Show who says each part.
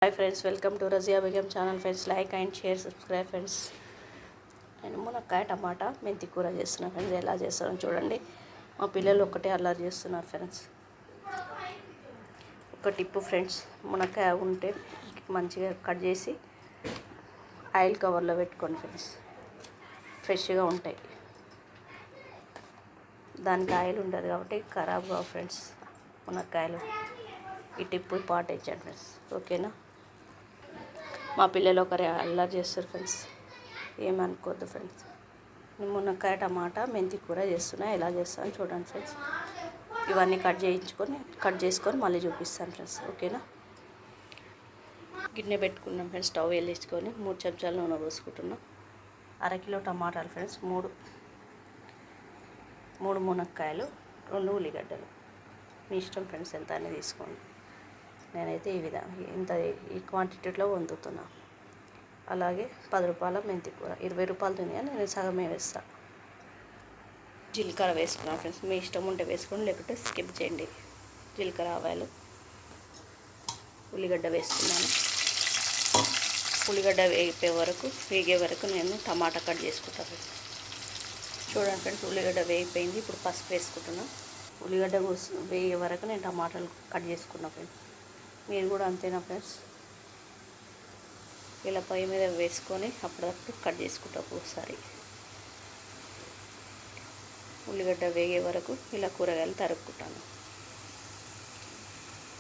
Speaker 1: Hi friends, welcome to Razia Begum channel. Friends, like and share, subscribe. Friends, నేను మునక్కాయ టమాటా మెంతి కూర చేస్తున్నాను. ఫ్రెండ్స్, ఎలా చేస్తానో చూడండి. మా పిల్లలు ఒకటే అల్లరి చేస్తున్నారు. ఫ్రెండ్స్, ఒక టిప్పు ఫ్రెండ్స్, మునక్కాయ ఉంటే మంచిగా కట్ చేసి ఆయిల్ కవర్లో పెట్టుకోండి. ఫ్రెండ్స్, ఫ్రెష్గా ఉంటాయి. దానికి ఆయిల్ ఉంటుంది కాబట్టి ఖరాబ్ కావు. ఫ్రెండ్స్, మునక్కాయలు ఈ టిప్పు పాటించండి. ఫ్రెండ్స్, ఓకేనా? మా పిల్లలు ఒకరే అల్లరి చేస్తారు. ఫ్రెండ్స్, ఏమనుకోవద్దు. ఫ్రెండ్స్, నేను మునక్కాయ టమాటా మెంతి కూర చేస్తున్నా. ఎలా చేస్తాను చూడండి. ఫ్రెండ్స్, ఇవన్నీ కట్ చేసుకొని మళ్ళీ చూపిస్తాను. ఫ్రెండ్స్, ఓకేనా? గిన్నె పెట్టుకున్నాం. ఫ్రెండ్స్, స్టవ్ వెలిగించుకొని 3 చెంచాలు నూనె పోసుకుంటున్నాం. అరకిలో టమాటాలు. ఫ్రెండ్స్, మూడు మునక్కాయలు, 2 ఉల్లిగడ్డలు. మీ ఇష్టం ఫ్రెండ్స్, ఎంత అనేది తీసుకోండి. నేనైతే ఈ క్వాంటిటీలో వండుతున్నా. అలాగే 10 రూపాయల మెంతి కూర, 20 రూపాయలు తినే నేను సగమే వేస్తాను. జీలకర్ర వేసుకున్నాను. ఫ్రెండ్స్, మీ ఇష్టం ఉంటే వేసుకోండి, లేకపోతే స్కిప్ చేయండి. జీలకర్ర, ఆవాలు, ఉల్లిగడ్డ వేసుకున్నాను. ఉల్లిగడ్డ వేగే వరకు నేను టమాటా కట్ చేసుకుంటాను. చూడండి ఫ్రెండ్స్, ఉల్లిగడ్డ వేగిపోయింది. ఇప్పుడు పసుపు వేసుకుంటున్నాను. ఉల్లిగడ్డ వేగే వరకు నేను టమాటాలు కట్ చేసుకున్నాను. ఫ్రెండ్స్, మీరు కూడా అంతేనా? ఫ్రెండ్స్, ఇలా పొయ్యి మీద వేసుకొని అప్పుడప్పుడు కట్ చేసుకుంటాం. ఒకసారి ఉల్లిగడ్డ వేగే వరకు ఇలా కూరగాయలు తరుక్కుంటాను.